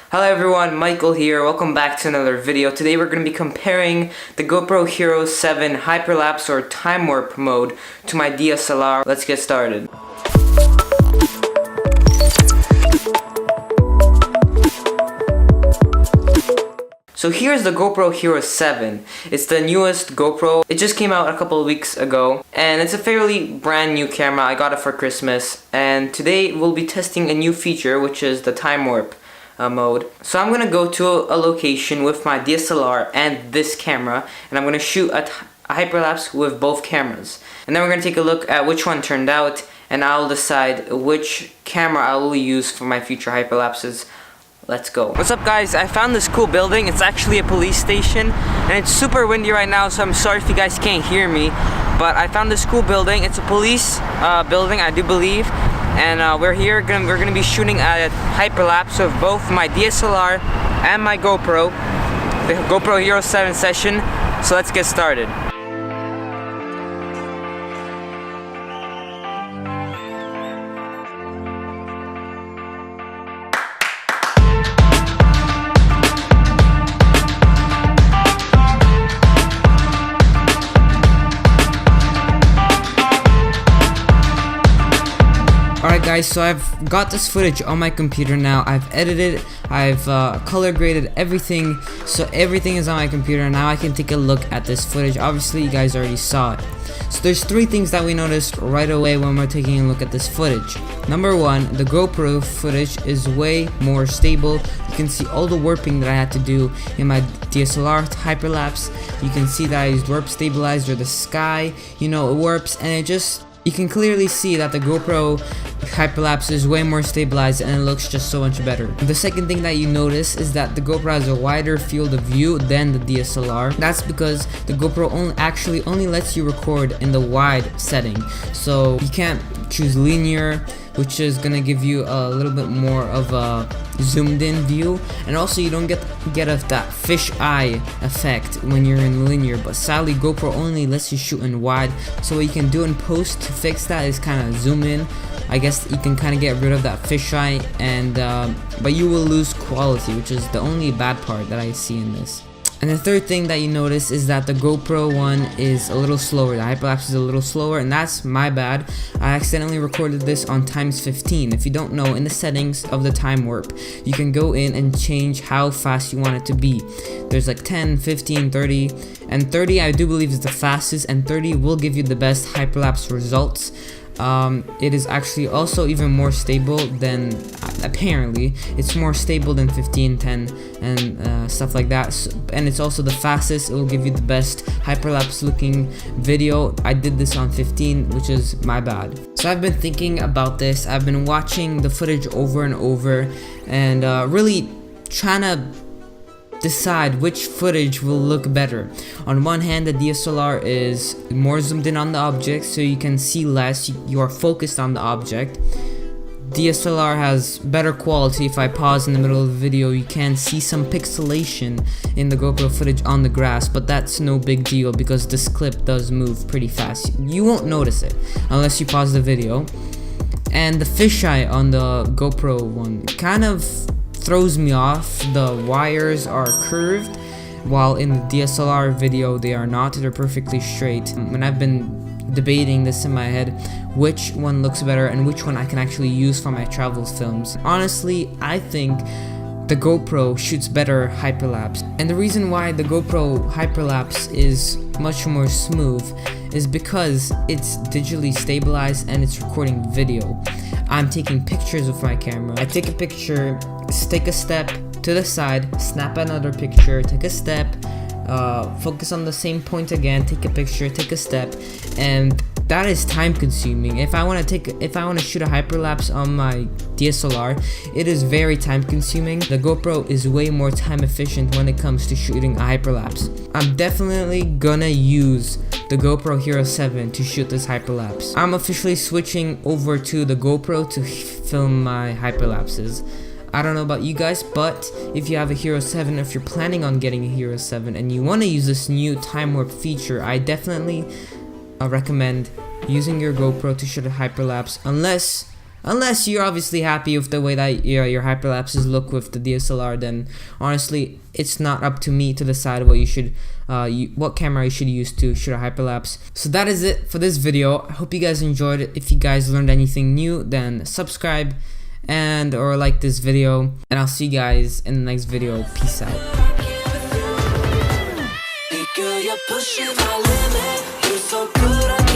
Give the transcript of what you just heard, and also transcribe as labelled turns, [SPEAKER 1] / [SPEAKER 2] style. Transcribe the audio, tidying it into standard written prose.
[SPEAKER 1] Hello everyone, Michael here. Welcome back to another video. Today we're going to be comparing the GoPro Hero 7 Hyperlapse or TimeWarp mode to my DSLR. Let's get started. So here's the GoPro Hero 7. It's the newest GoPro. It just came out a couple of weeks ago and it's a fairly brand new camera. I got it for Christmas and today we'll be testing a new feature, which is the TimeWarp mode. So I'm gonna go to a location with my DSLR and this camera, and I'm gonna shoot a hyperlapse with both cameras, and then we're gonna take a look at which one turned out, and I'll decide which camera I will use for my future hyperlapses. Let's go. What's up guys, I found this cool building. It's actually a police station and it's super windy right now, so I'm sorry if you guys can't hear me, but I found this cool building. It's a police building, I do believe. And we're gonna be shooting a hyperlapse of both my DSLR and my GoPro, the GoPro Hero 7 session. So let's get started. Alright guys, so I've got this footage on my computer now. I've edited, I've color graded everything, so everything is on my computer. Now I can take a look at this footage. Obviously you guys already saw it. So there's three things that we noticed right away when we're taking a look at this footage. Number one, the GoPro footage is way more stable. You can see all the warping that I had to do in my DSLR hyperlapse. You can see that I used warp stabilizer, the sky, you know, it warps, and you can clearly see that the GoPro hyperlapse is way more stabilized and it looks just so much better. The second thing that you notice is that the GoPro has a wider field of view than the DSLR. That's because the GoPro only lets you record in the wide setting. So you can't choose linear, which is gonna give you a little bit more of a zoomed in view, and also you don't get that fish eye effect when you're in linear. But sadly GoPro only lets you shoot in wide, so what you can do in post to fix that is kind of zoom in. I guess you can kind of get rid of that fisheye, and but you will lose quality, which is the only bad part that I see in this. And the third thing that you notice is that the GoPro one is a little slower. The hyperlapse is a little slower, and that's my bad. I accidentally recorded this on times 15. If you don't know, in the settings of the TimeWarp, you can go in and change how fast you want it to be. There's like 10, 15, 30, and 30 I do believe is the fastest, and 30 will give you the best hyperlapse results. It is actually also even more stable than, apparently it's more stable than 15, 10 and stuff like that, and it's also the fastest. It will give you the best hyperlapse looking video. I did this on 15, which is my bad. So I've been thinking about this. I've been watching the footage over and over and really trying to decide which footage will look better. On one hand, the DSLR is more zoomed in on the object, so you can see less. You are focused on the object. DSLR has better quality. If I pause in the middle of the video, you can see some pixelation in the GoPro footage on the grass, but that's no big deal because this clip does move pretty fast. You won't notice it unless you pause the video. And the fisheye on the GoPro one kind of throws me off. The wires are curved, while in the DSLR video they are not. They're perfectly straight. And I've been debating this in my head, which one looks better and which one I can actually use for my travel films. Honestly, I think the GoPro shoots better hyperlapse, and the reason why the GoPro hyperlapse is much more smooth is because it's digitally stabilized and it's recording video. I'm taking pictures with my camera. I take a picture, take a step to the side, snap another picture, take a step, focus on the same point again, take a picture, take a step, and that is time consuming. If I want to shoot a hyperlapse on my DSLR, it is very time consuming. The GoPro is way more time efficient when it comes to shooting a hyperlapse. I'm definitely gonna use the GoPro Hero 7 to shoot this hyperlapse. I'm officially switching over to the GoPro to film my hyperlapses. I don't know about you guys, but if you have a Hero 7, if you're planning on getting a Hero 7 and you want to use this new TimeWarp feature, I definitely recommend using your GoPro to shoot a hyperlapse, unless Unless you're obviously happy with the way that your hyperlapses look with the DSLR, then honestly it's not up to me to decide what you should what camera you should use to shoot a hyperlapse. So that is it for this video. I hope you guys enjoyed it. If you guys learned anything new, then subscribe and or like this video, and I'll see you guys in the next video. Peace out.
[SPEAKER 2] Girl, you're pushing my limit. You're so good.